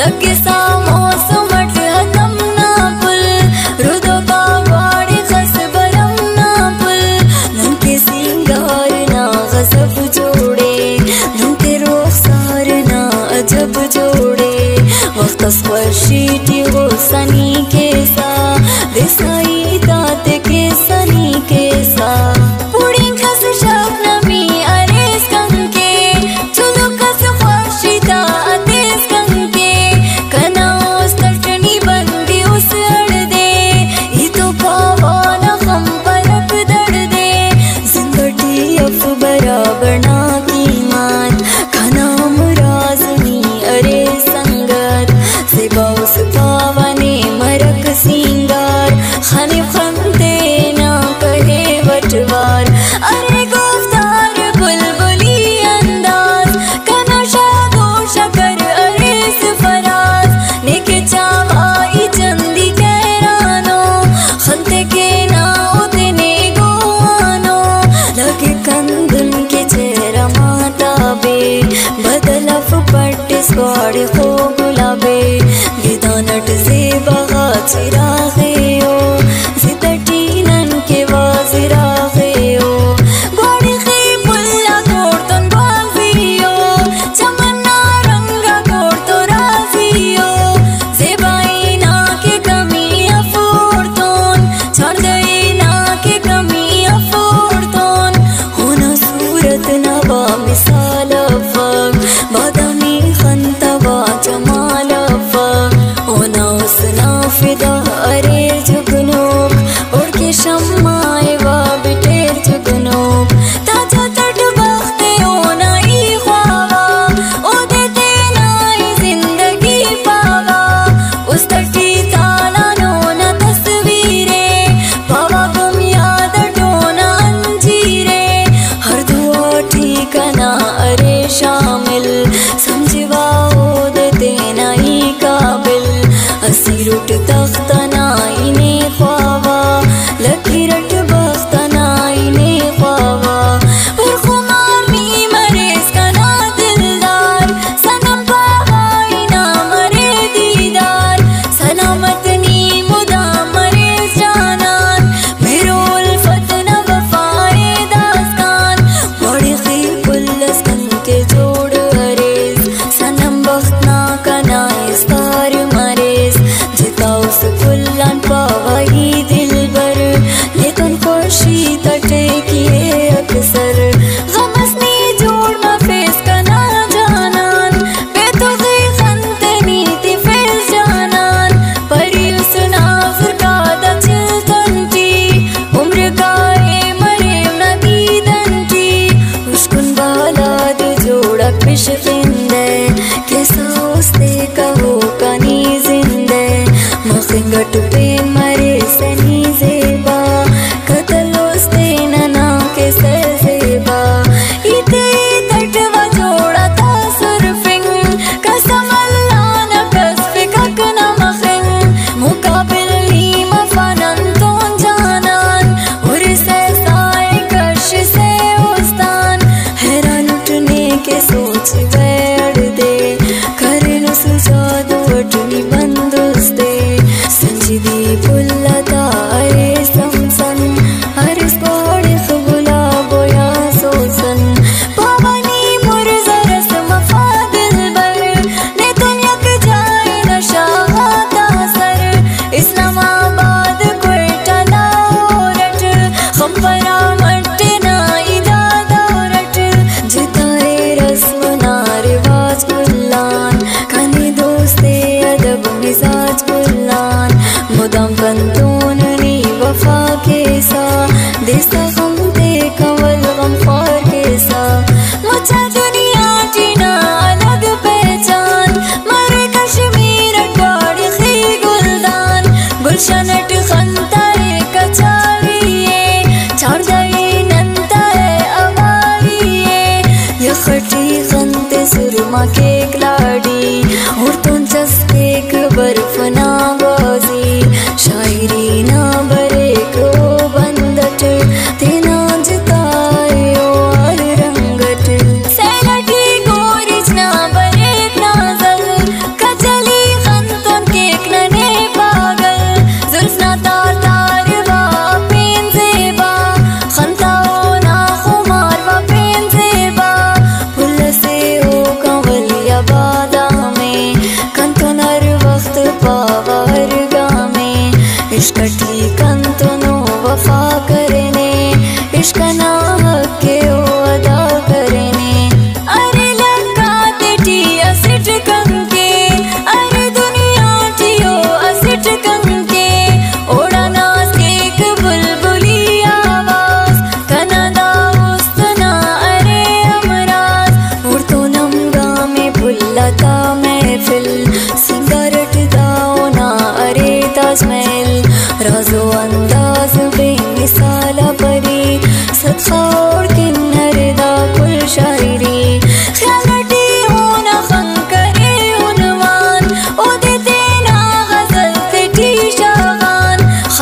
लगे सा मौसम हतम ना पुल रुदो का वाड़ी खस बरम ना पुल नंके सिंगार ना गजब जोड़े नंके रुखसार ना अजब जोड़े वक्त स्पर्शीटी हो सनी के सा देसाई तात के सनी के सा पुड़ी खस शबनमी अरेस कंके चुलु कस ख्वाशिता अतेस कंके कनाओस तटनी बंदी उस अड़ दे ये तो पावाना हम परक दड़ दे जिंदगी अफ बराबर ना कीमत खनाम राजनी अरे संगत से बाउस पावने मरक सिंगार खाने खंते ना कहे वटवार अरे गुफ्तार बुलबुली अंदाज कनशा गोश कर अरे फराज नेके चावाई चंदी कहरानो खंते के ना उतने गोआनो लगे कंदन के चेहरा माता बे बदलफ पट्टे स्क्वाड को गुलाबे गिदानट से बगा चिरागे ओ जितटी नन के वाजिरागे ओ गोड़ी के पुल्ला गोड़तन बाजियो चमन्ना रंगा गोड़तो राजियो ज़ेबाई ना के कमी अफोरतोन छाड़दई ना के कमी अफोरतोन होना सूरत नवा मिसाल फक बादामी खंतवा जमाल फक होना उसना फिदा अरे जुगनोक उड़ के शम्माए वा बिटेर जुगनोक ताजा तट बख्ते होना ई ख्वावा ओ देते नाई जिंदगी पावा उस तटी ताला नोना तस्वीरे पावा गुम याद टोना अंजीरे हर दुआ ठीकना अरे शामिल समझवा ओ देते नाई काबिल असी रुट तख्तना इने ख्वावा लकी रट बख्तना इने ख्वावा पर खुमार नी मरेस कना दिलदार सनम पावाई ना मरे दीदार सलामत नी मुदा मरेस जानान मेरो उल्फत न वफाए दास्तान बड़ी खीर पुल्लस कन के जोड़ अरेज सनम बख्तना कना इस्तार मरेस जिताओ सुकुल्लान पावाई दिल बर लेकिन खुशी तटे किए अक्सर गमसनी जोड़ मा फेस कना जानान बेतुगी खंते नीति फेस जानान परी उसना फुरका दचिल तंटी उम्र गाए मरे नदी दंटी उस्कुन बालाद जोड़ा पिश फिंदे कैसा उस्ते कहो कनी जिंदे मखंगट पे मरे सनी जेबा कतलोस्ते नना के सर जेबा इते तटवा जोड़ा था सुरफिंग कसम अल्लाह न कसफिक न मखिंग मुकाबिल नी मफानन तोन जानान और से साए कश से उस्तान हैरान उठने के सोच बैठ दे करन सुजाद वटनी बंदोस्ते संजीदी पुल्ला तारे समसन हर स्कोड़ी खुबुला बोया सोसन पावनी मुरजरस मफादिल बर ने दुनियाक जाए नशा तासर इस्लामाबाद कोयटा लाहौरट खंपरा मट्टे ना इदा दौरट जिताए रस्म ना रिवाज कुल्लान कने दोस्ते अदब मिजाज कुल्लान मुदाम कंतून नी वफा के सा देसा गम दे कवल गम ख्वार के सा मुझा दुनिया टीना अलग पहचान मरे कश्मीर गाड़ी खी गुलदान गुलशनट खंताए कचालिए छाड़ गई नंताए अवालिए यखटी खंते सुरमा के लाड़ी और तुम चस्के बर्फ ना बाजी शायरी ना बरे को बंदट तेना जिताए और रंगट सैलटी गोरिच ना बरे नाजल कचली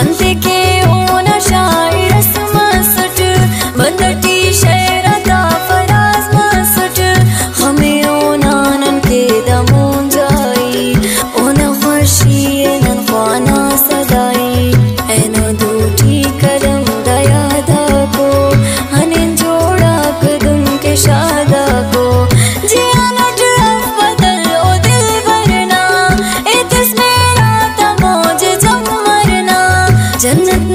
खंते के ओना शायर मसट बंदटी शहरता फराज मसट हमें ओना नन के दमों जाई ओना खुशी नन ख्वाना सदाई ऐना दूठी कदम दया दा को हनिन जोड़ा कदम के शादा को जिया नट बदल ओ दिल भरना ए तिस मेरा तमोज जम मरना जन्नत